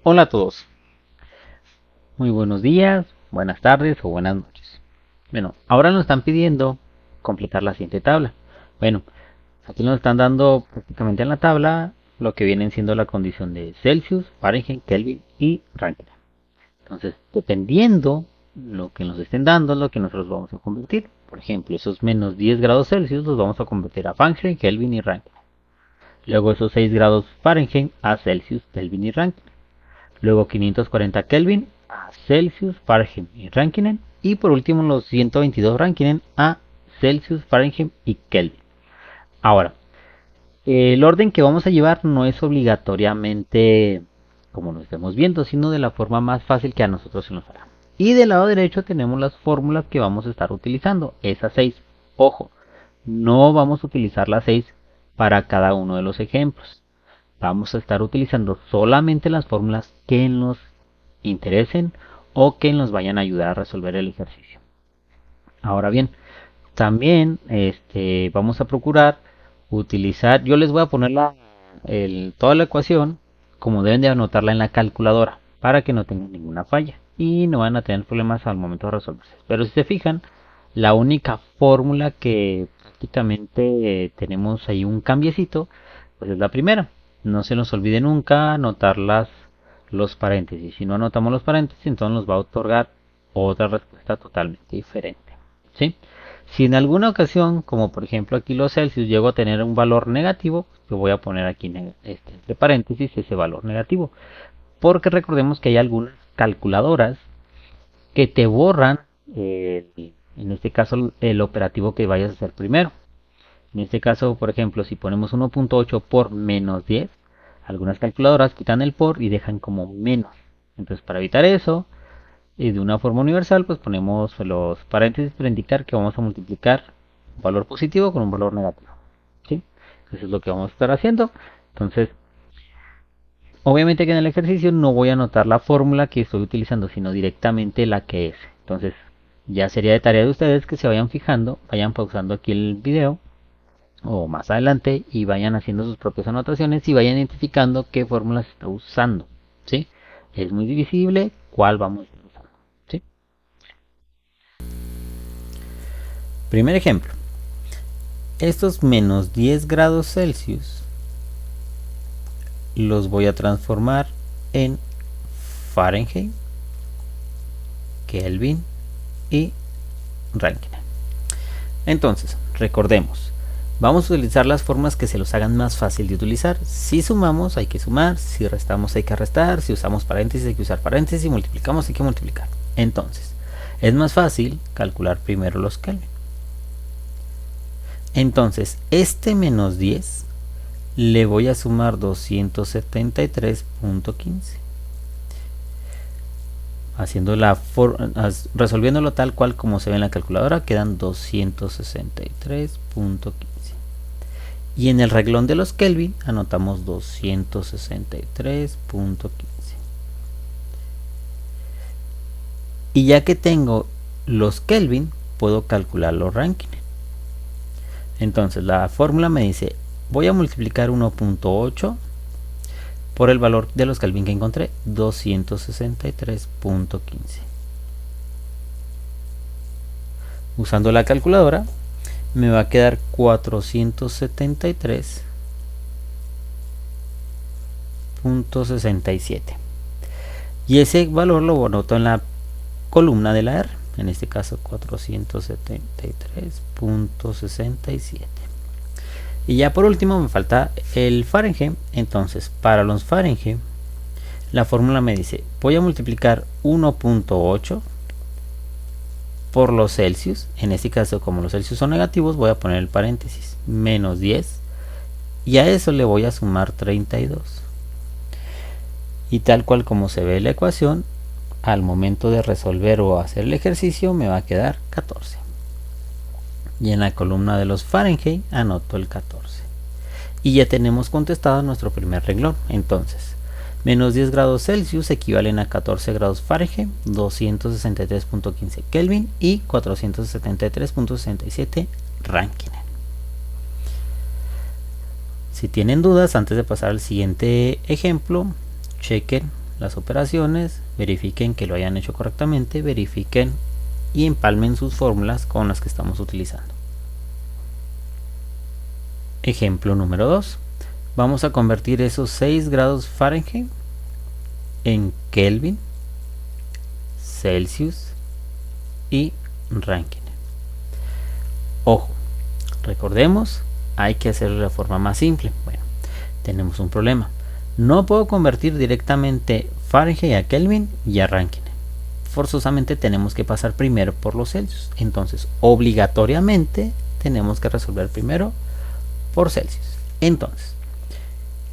Hola a todos, muy buenos días, buenas tardes o buenas noches. Bueno, ahora nos están pidiendo completar la siguiente tabla. Bueno, aquí nos están dando prácticamente en la tabla lo que vienen siendo la condición de Celsius, Fahrenheit, Kelvin y Rankine. Entonces, dependiendo lo que nos estén dando, es lo que nosotros vamos a convertir. Por ejemplo, esos menos 10 grados Celsius los vamos a convertir a Fahrenheit, Kelvin y Rankine. Luego esos 6 grados Fahrenheit a Celsius, Kelvin y Rankine. Luego 540 Kelvin a Celsius, Fahrenheit y Rankinen. Y por último los 122 Rankinen a Celsius, Fahrenheit y Kelvin. Ahora, el orden que vamos a llevar no es obligatoriamente como lo estemos viendo, sino de la forma más fácil que a nosotros se nos hará. Y del lado derecho tenemos las fórmulas que vamos a estar utilizando, esas 6. Ojo, no vamos a utilizar las 6 para cada uno de los ejemplos. Vamos a estar utilizando solamente las fórmulas que nos interesen o que nos vayan a ayudar a resolver el ejercicio. Ahora bien, también vamos a procurar utilizar, yo les voy a poner toda la ecuación como deben de anotarla en la calculadora para que no tengan ninguna falla y no van a tener problemas al momento de resolverse. Pero si se fijan, la única fórmula que prácticamente tenemos ahí un cambiecito, pues es la primera. No se nos olvide nunca anotar los paréntesis. Si no anotamos los paréntesis, entonces nos va a otorgar otra respuesta totalmente diferente. ¿Sí? Si en alguna ocasión, como por ejemplo aquí los Celsius, llego a tener un valor negativo, yo voy a poner aquí entre paréntesis ese valor negativo. Porque recordemos que hay algunas calculadoras que te borran, en este caso, el operativo que vayas a hacer primero. En este caso, por ejemplo, si ponemos 1.8 por menos 10, algunas calculadoras quitan el por y dejan como menos. Entonces, para evitar eso, y de una forma universal, pues ponemos los paréntesis para indicar que vamos a multiplicar un valor positivo con un valor negativo. ¿Sí? Eso es lo que vamos a estar haciendo. Entonces, obviamente que en el ejercicio no voy a anotar la fórmula que estoy utilizando, sino directamente la que es. Entonces, ya sería de tarea de ustedes que se vayan fijando, vayan pausando aquí el video o más adelante y vayan haciendo sus propias anotaciones y vayan identificando qué fórmulas está usando. ¿Sí? Es muy divisible cuál vamos a usar. ¿Sí? Primer ejemplo. Estos menos 10 grados Celsius los voy a transformar en Fahrenheit, Kelvin y Rankine. Entonces, recordemos, vamos a utilizar las formas que se los hagan más fácil de utilizar. Si sumamos hay que sumar, si restamos hay que restar, si usamos paréntesis hay que usar paréntesis, si multiplicamos hay que multiplicar. Entonces, es más fácil calcular primero los Kelvin. Entonces, este menos 10 le voy a sumar 273.15. Resolviéndolo tal cual como se ve en la calculadora, quedan 263.15. Y en el reglón de los Kelvin anotamos 263.15. Y ya que tengo los Kelvin, puedo calcular los Rankine. Entonces la fórmula me dice, voy a multiplicar 1.8 por el valor de los Kelvin que encontré, 263.15. Usando la calculadora me va a quedar 473.67. Y ese valor lo anoto en la columna de la R, en este caso 473.67. Y ya por último me falta el Fahrenheit. Entonces para los Fahrenheit la fórmula me dice, voy a multiplicar 1.8 por los Celsius. En este caso, como los Celsius son negativos, voy a poner el paréntesis menos 10 y a eso le voy a sumar 32. Y tal cual como se ve la ecuación, al momento de resolver o hacer el ejercicio me va a quedar 14. Y en la columna de los Fahrenheit anoto el 14. Y ya tenemos contestado nuestro primer renglón. Entonces, menos 10 grados Celsius equivalen a 14 grados Fahrenheit, 263.15 Kelvin y 473.67 Rankine. Si tienen dudas, antes de pasar al siguiente ejemplo, chequen las operaciones, verifiquen que lo hayan hecho correctamente, verifiquen y empalmen sus fórmulas con las que estamos utilizando. Ejemplo número 2. Vamos a convertir esos 6 grados Fahrenheit en Kelvin, Celsius y Rankine. Ojo, recordemos, hay que hacerlo de la forma más simple. Bueno, tenemos un problema. No puedo convertir directamente Fahrenheit a Kelvin y a Rankine. Forzosamente tenemos que pasar primero por los Celsius. Entonces, obligatoriamente tenemos que resolver primero por Celsius. Entonces,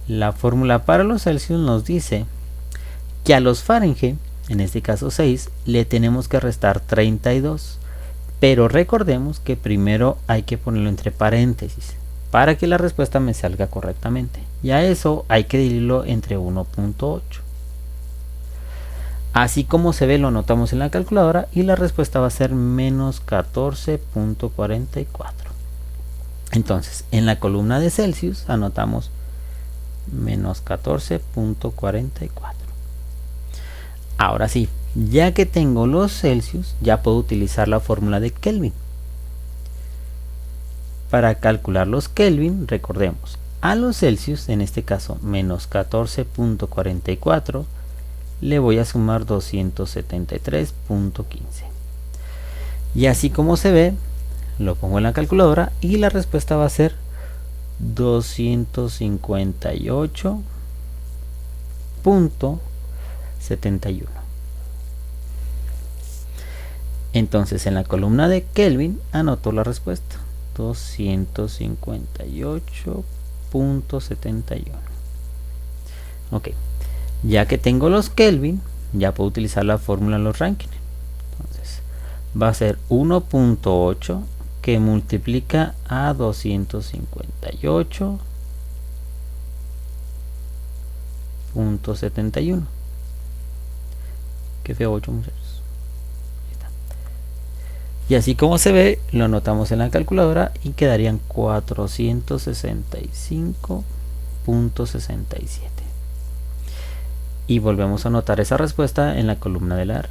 la fórmula para los Celsius nos dice que a los Fahrenheit, en este caso 6, le tenemos que restar 32. Pero recordemos que primero hay que ponerlo entre paréntesis para que la respuesta me salga correctamente. Y a eso hay que dividirlo entre 1.8. Así como se ve, lo anotamos en la calculadora y la respuesta va a ser menos 14.44. Entonces, en la columna de Celsius anotamos menos 14.44. Ahora sí, ya que tengo los Celsius, ya puedo utilizar la fórmula de Kelvin. Para calcular los Kelvin, recordemos, a los Celsius, en este caso menos 14.44, le voy a sumar 273.15. Y así como se ve, lo pongo en la calculadora y la respuesta va a ser 258.71. Entonces en la columna de Kelvin anoto la respuesta 258.71. Ok, ya que tengo los Kelvin, ya puedo utilizar la fórmula de los Rankine. Entonces va a ser 1.8 que multiplica a 258.71. que feo 8, muchachos. Y así como se ve, lo anotamos en la calculadora y quedarían 465.67. Y volvemos a anotar esa respuesta en la columna de la R.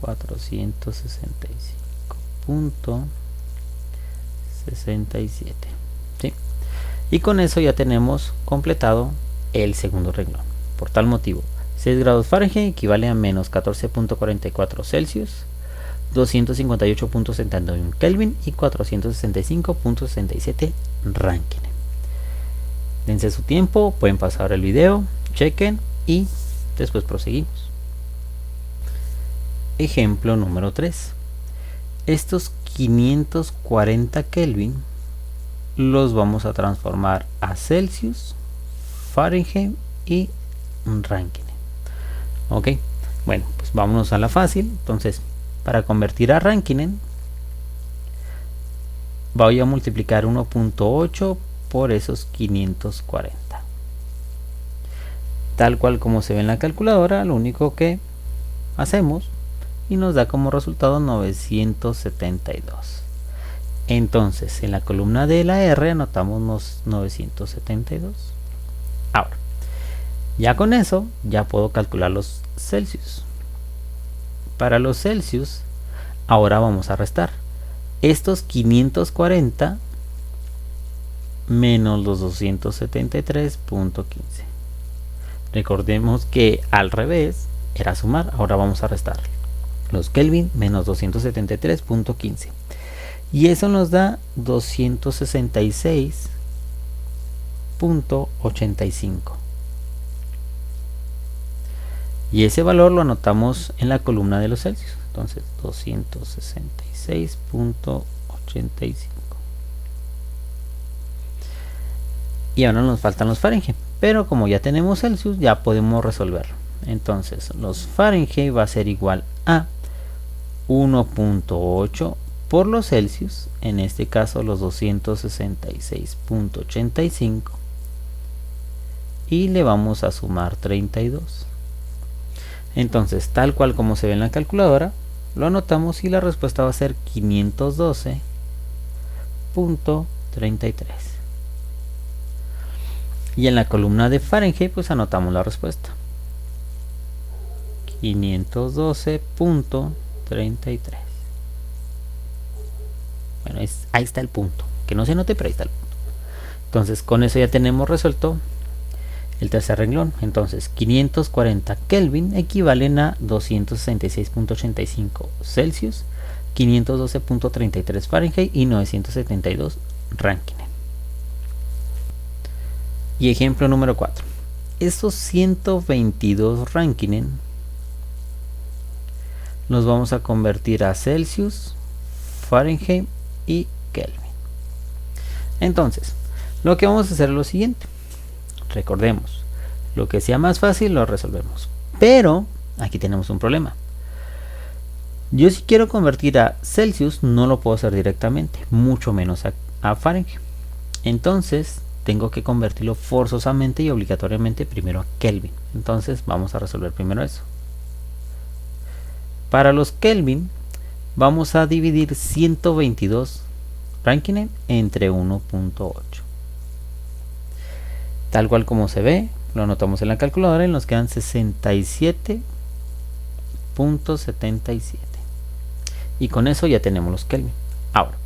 465.67. ¿Sí? Y con eso ya tenemos completado el segundo renglón. Por tal motivo, 6 grados Fahrenheit equivale a menos 14.44 Celsius, 258.71 Kelvin y 465.67 Rankine. Dense su tiempo, pueden pasar el video, chequen y después proseguimos. Ejemplo número 3. Estos 540 Kelvin los vamos a transformar a Celsius, Fahrenheit y Rankine. Ok, bueno, pues vámonos a la fácil. Entonces, para convertir a Rankine, voy a multiplicar 1.8 por esos 540. Tal cual como se ve en la calculadora, lo único que hacemos y nos da como resultado 972. Entonces, en la columna de la R anotamos los 972. Ahora, ya con eso, ya puedo calcular los Celsius. Para los Celsius, ahora vamos a restar estos 540 menos los 273.15. Recordemos que al revés era sumar, ahora vamos a restar los Kelvin menos 273.15. Y eso nos da 266.85. Y ese valor lo anotamos en la columna de los Celsius. Entonces 266.85. Y ahora nos faltan los Fahrenheit, pero como ya tenemos Celsius ya podemos resolverlo. Entonces los Fahrenheit va a ser igual a 1.8 por los Celsius, en este caso los 266.85, y le vamos a sumar 32. Entonces, tal cual como se ve en la calculadora, lo anotamos y la respuesta va a ser 512.33. Y en la columna de Fahrenheit pues anotamos la respuesta, 512.33. Bueno, ahí está el punto. Que no se note, pero ahí está el punto. Entonces, con eso ya tenemos resuelto el tercer renglón. Entonces, 540 Kelvin equivalen a 266.85 Celsius, 512.33 Fahrenheit y 972 Rankine. Y ejemplo número 4. Estos 122 Rankine los vamos a convertir a Celsius, Fahrenheit y Kelvin. Entonces, lo que vamos a hacer es lo siguiente. Recordemos, lo que sea más fácil lo resolvemos. Pero aquí tenemos un problema. Yo si quiero convertir a Celsius no lo puedo hacer directamente, mucho menos a Fahrenheit. Entonces tengo que convertirlo forzosamente y obligatoriamente primero a Kelvin. Entonces vamos a resolver primero eso. Para los Kelvin vamos a dividir 122 Rankine entre 1.8. Tal cual como se ve, lo anotamos en la calculadora y nos quedan 67.77. Y con eso ya tenemos los Kelvin. Ahora,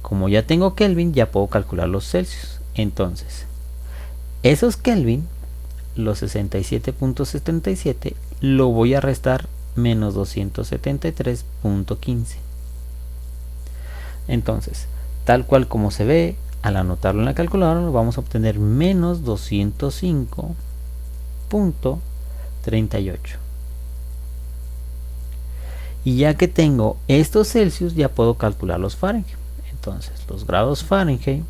como ya tengo Kelvin, ya puedo calcular los Celsius. Entonces, esos Kelvin, los 67.77, lo voy a restar menos 273.15. Entonces, tal cual como se ve, al anotarlo en la calculadora, lo vamos a obtener menos 205.38. Y ya que tengo estos Celsius, ya puedo calcular los Fahrenheit. Entonces, los grados Fahrenheit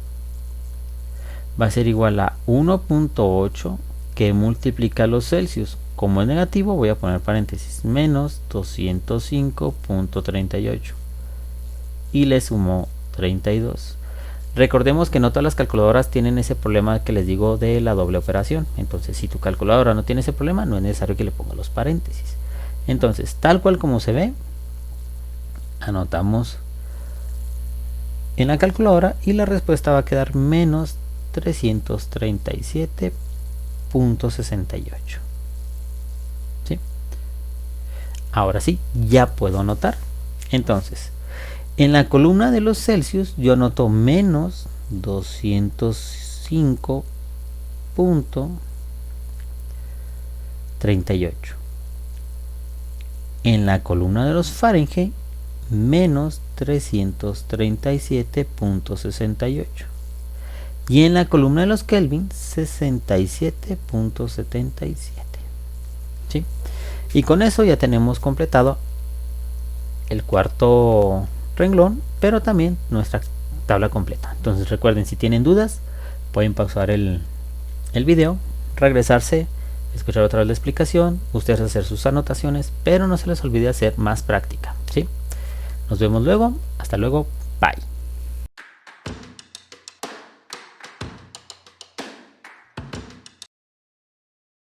va a ser igual a 1.8 que multiplica los Celsius. Como es negativo, voy a poner paréntesis, menos 205.38. Y le sumo 32. Recordemos que no todas las calculadoras tienen ese problema que les digo de la doble operación. Entonces, si tu calculadora no tiene ese problema, no es necesario que le ponga los paréntesis. Entonces, tal cual como se ve, anotamos en la calculadora y la respuesta va a quedar menos 337.68. ¿Sí? Ahora sí, ya puedo anotar. Entonces, en la columna de los Celsius yo anoto menos 205.38. En la columna de los Fahrenheit, menos 337.68. Y en la columna de los Kelvin, 67.77. ¿Sí? Y con eso ya tenemos completado el cuarto renglón, pero también nuestra tabla completa. Entonces recuerden, si tienen dudas, pueden pausar el video, regresarse, escuchar otra vez la explicación, ustedes hacer sus anotaciones, pero no se les olvide hacer más práctica. ¿Sí? Nos vemos luego. Hasta luego. Bye.